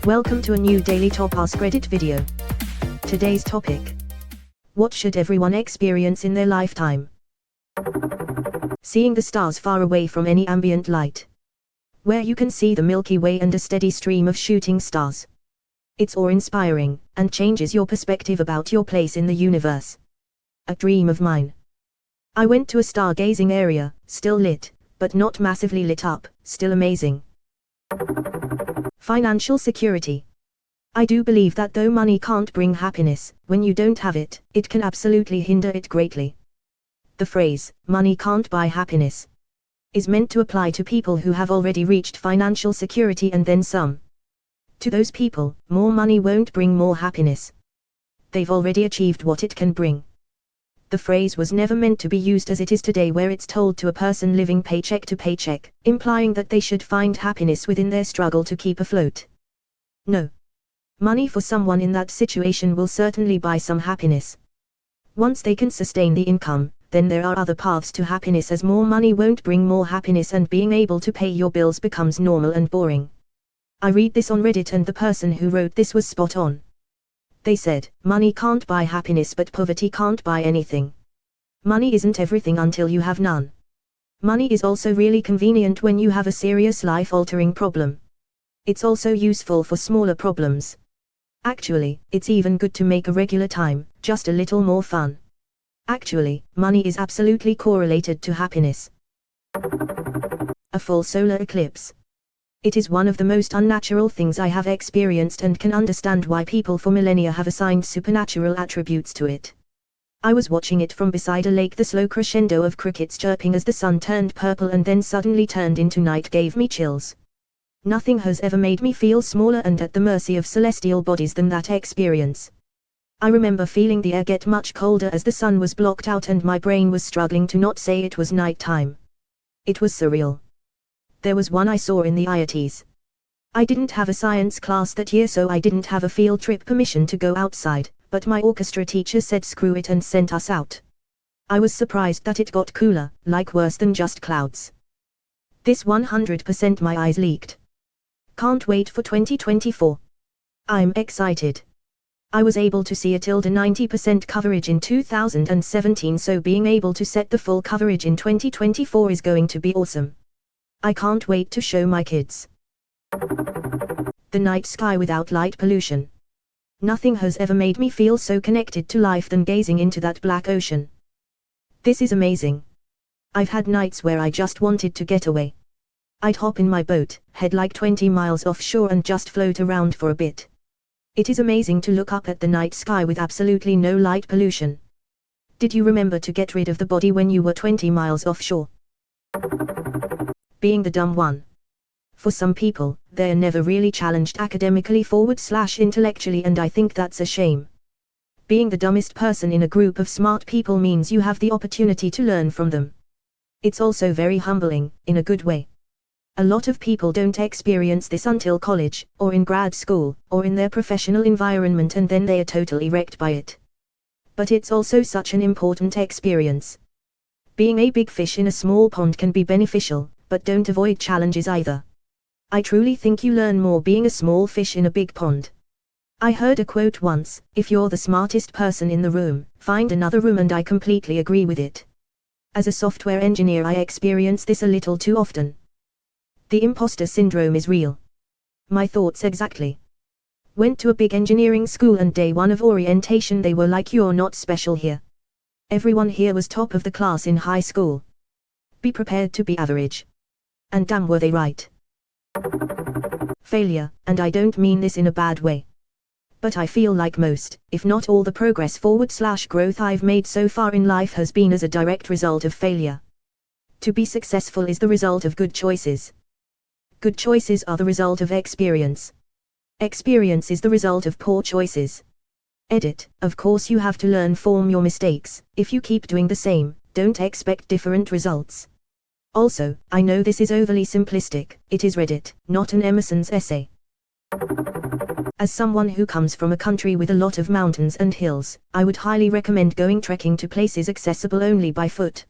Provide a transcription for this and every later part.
Welcome to a new daily top Askreddit video. Today's topic: what should everyone experience in their lifetime? Seeing the stars far away from any ambient light. Where you can see the Milky Way and a steady stream of shooting stars. It's awe-inspiring, and changes your perspective about your place in the universe. A dream of mine. I went to a stargazing area, still lit, but not massively lit up, still amazing. Financial security. I do believe that though money can't bring happiness, when you don't have it, it can absolutely hinder it greatly. The phrase, "money can't buy happiness," is meant to apply to people who have already reached financial security and then some. To those people, more money won't bring more happiness. They've already achieved what it can bring. The phrase was never meant to be used as it is today, where it's told to a person living paycheck to paycheck, implying that they should find happiness within their struggle to keep afloat. No. Money for someone in that situation will certainly buy some happiness. Once they can sustain the income, then there are other paths to happiness, as more money won't bring more happiness and being able to pay your bills becomes normal and boring. I read this on Reddit and the person who wrote this was spot on. They said, money can't buy happiness, but poverty can't buy anything. Money isn't everything until you have none. Money is also really convenient when you have a serious life-altering problem. It's also useful for smaller problems. Actually, it's even good to make a regular time just a little more fun. Actually, money is absolutely correlated to happiness. A full solar eclipse. It is one of the most unnatural things I have experienced, and can understand why people for millennia have assigned supernatural attributes to it. I was watching it from beside a lake. The slow crescendo of crickets chirping as the sun turned purple and then suddenly turned into night gave me chills. Nothing has ever made me feel smaller and at the mercy of celestial bodies than that experience. I remember feeling the air get much colder as the sun was blocked out and my brain was struggling to not say it was night time. It was surreal. There was one I saw in the IITs. I didn't have a science class that year, so I didn't have a field trip permission to go outside, but my orchestra teacher said screw it and sent us out. I was surprised that it got cooler, like worse than just clouds. This 100% my eyes leaked. Can't wait for 2024. I'm excited. I was able to see a 90% coverage in 2017, so being able to set the full coverage in 2024 is going to be awesome. I can't wait to show my kids. The night sky without light pollution. Nothing has ever made me feel so connected to life than gazing into that black ocean. This is amazing. I've had nights where I just wanted to get away. I'd hop in my boat, head like 20 miles offshore and just float around for a bit. It is amazing to look up at the night sky with absolutely no light pollution. Did you remember to get rid of the body when you were 20 miles offshore? Being the dumb one. For some people, they're never really challenged academically / intellectually, and I think that's a shame. Being the dumbest person in a group of smart people means you have the opportunity to learn from them. It's also very humbling, in a good way. A lot of people don't experience this until college, or in grad school, or in their professional environment, and then they are totally wrecked by it. But it's also such an important experience. Being a big fish in a small pond can be beneficial, but don't avoid challenges either. I truly think you learn more being a small fish in a big pond. I heard a quote once, "If you're the smartest person in the room, find another room," and I completely agree with it. As a software engineer, I experience this a little too often. The imposter syndrome is real. My thoughts exactly. Went to a big engineering school and day one of orientation they were like, "You're not special here. Everyone here was top of the class in high school. Be prepared to be average." And damn were they right. Failure, and I don't mean this in a bad way. But I feel like most, if not all, the progress / growth I've made so far in life has been as a direct result of failure. To be successful is the result of good choices. Good choices are the result of experience. Experience is the result of poor choices. Edit, of course you have to learn from your mistakes. If you keep doing the same, don't expect different results. Also, I know this is overly simplistic, it is Reddit, not an Emerson's essay. As someone who comes from a country with a lot of mountains and hills, I would highly recommend going trekking to places accessible only by foot.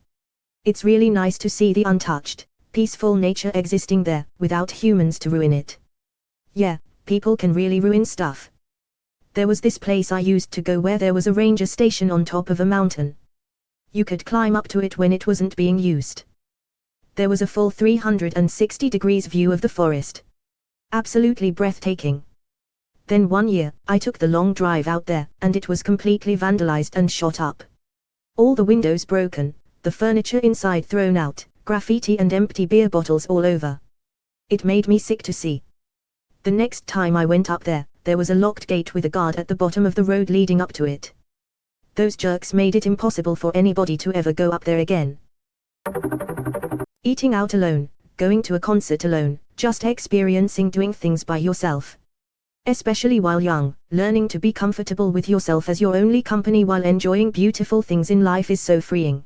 It's really nice to see the untouched, peaceful nature existing there, without humans to ruin it. Yeah, people can really ruin stuff. There was this place I used to go where there was a ranger station on top of a mountain. You could climb up to it when it wasn't being used. There was a full 360 degrees view of the forest. Absolutely breathtaking. Then one year, I took the long drive out there, and it was completely vandalized and shot up. All the windows broken, the furniture inside thrown out, graffiti and empty beer bottles all over. It made me sick to see. The next time I went up there was a locked gate with a guard at the bottom of the road leading up to it. Those jerks made it impossible for anybody to ever go up there again. Eating out alone, going to a concert alone, just experiencing doing things by yourself. Especially while young, learning to be comfortable with yourself as your only company while enjoying beautiful things in life is so freeing.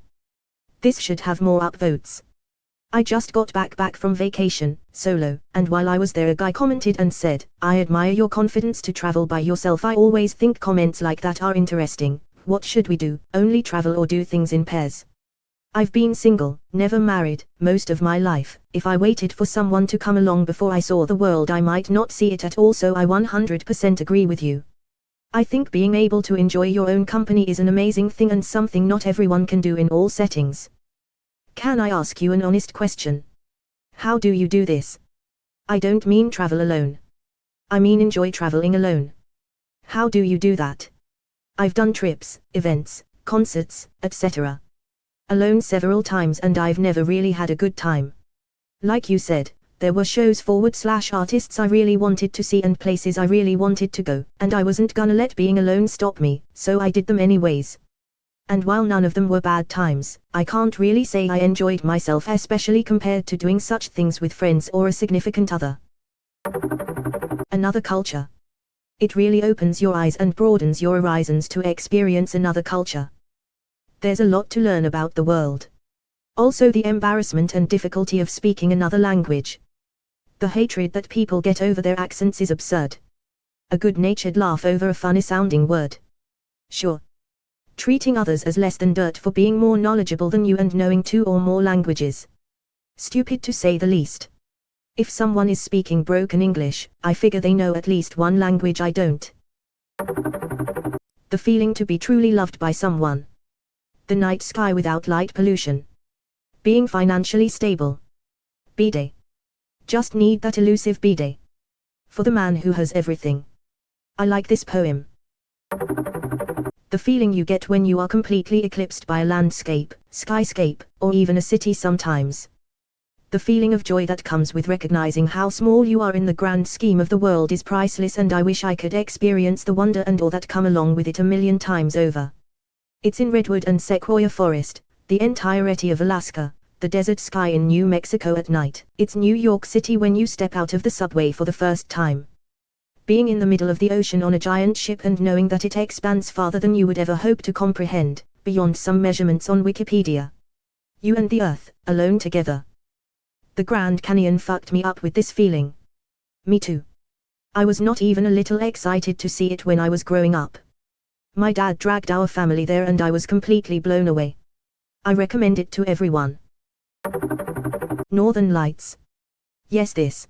This should have more upvotes. I just got back from vacation, solo, and while I was there a guy commented and said, "I admire your confidence to travel by yourself. I always think comments like that are interesting. What should we do, only travel or do things in pairs? I've been single, never married, most of my life. If I waited for someone to come along before I saw the world I might not see it at all, so I 100% agree with you. I think being able to enjoy your own company is an amazing thing and something not everyone can do in all settings." Can I ask you an honest question? How do you do this? I don't mean travel alone. I mean enjoy traveling alone. How do you do that? I've done trips, events, concerts, etc. alone several times and I've never really had a good time. Like you said, there were shows / artists I really wanted to see and places I really wanted to go, and I wasn't gonna let being alone stop me, so I did them anyways. And while none of them were bad times, I can't really say I enjoyed myself, especially compared to doing such things with friends or a significant other. Another culture. It really opens your eyes and broadens your horizons to experience another culture. There's a lot to learn about the world. Also the embarrassment and difficulty of speaking another language. The hatred that people get over their accents is absurd. A good-natured laugh over a funny-sounding word. Sure. Treating others as less than dirt for being more knowledgeable than you and knowing 2 or more languages. Stupid to say the least. If someone is speaking broken English, I figure they know at least one language I don't. The feeling to be truly loved by someone. The night sky without light pollution. Being financially stable. B-Day. Just need that elusive B-Day. For the man who has everything. I like this poem. The feeling you get when you are completely eclipsed by a landscape, skyscape, or even a city sometimes. The feeling of joy that comes with recognizing how small you are in the grand scheme of the world is priceless, and I wish I could experience the wonder and awe that come along with it 1,000,000 times over. It's in redwood and sequoia forest, the entirety of Alaska, the desert sky in New Mexico at night. It's New York City when you step out of the subway for the first time. Being in the middle of the ocean on a giant ship and knowing that it expands farther than you would ever hope to comprehend, beyond some measurements on Wikipedia. You and the earth, alone together. The Grand Canyon fucked me up with this feeling. Me too. I was not even a little excited to see it when I was growing up. My dad dragged our family there and I was completely blown away. I recommend it to everyone. Northern Lights. Yes, this.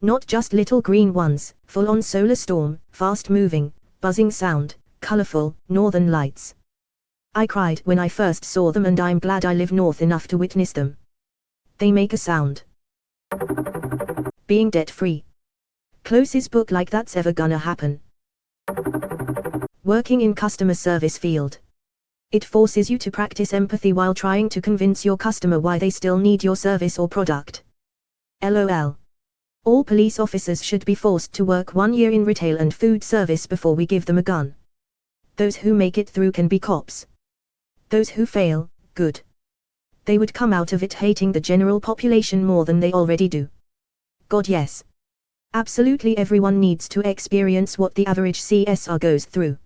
Not just little green ones, full-on solar storm, fast-moving, buzzing sound, colorful, northern lights. I cried when I first saw them and I'm glad I live north enough to witness them. They make a sound. Being debt-free. Closest book like that's ever gonna happen. Working in customer service field. It forces you to practice empathy while trying to convince your customer why they still need your service or product. LOL. All police officers should be forced to work 1 year in retail and food service before we give them a gun. Those who make it through can be cops. Those who fail, good. They would come out of it hating the general population more than they already do. God, yes. Absolutely everyone needs to experience what the average CSR goes through.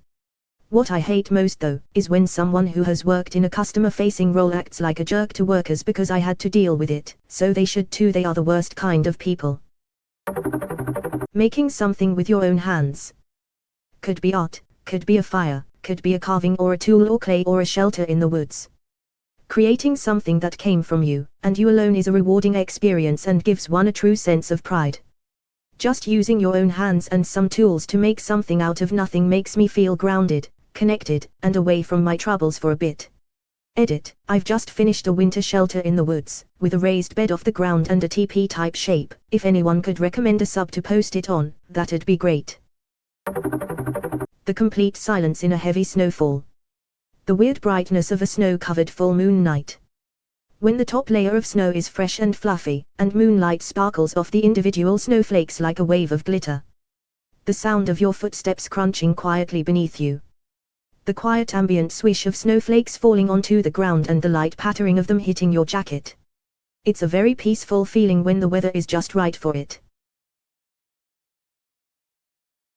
What I hate most though, is when someone who has worked in a customer-facing role acts like a jerk to workers because I had to deal with it, so they should too. They are the worst kind of people. Making something with your own hands. Could be art, could be a fire, could be a carving or a tool or clay or a shelter in the woods. Creating something that came from you, and you alone, is a rewarding experience and gives one a true sense of pride. Just using your own hands and some tools to make something out of nothing makes me feel grounded, connected, and away from my troubles for a bit. Edit. I've just finished a winter shelter in the woods, with a raised bed off the ground and a teepee type shape. If anyone could recommend a sub to post it on, that'd be great. The complete silence in a heavy snowfall. The weird brightness of a snow-covered full moon night. When the top layer of snow is fresh and fluffy, and moonlight sparkles off the individual snowflakes like a wave of glitter. The sound of your footsteps crunching quietly beneath you. The quiet ambient swish of snowflakes falling onto the ground and the light pattering of them hitting your jacket. It's a very peaceful feeling when the weather is just right for it.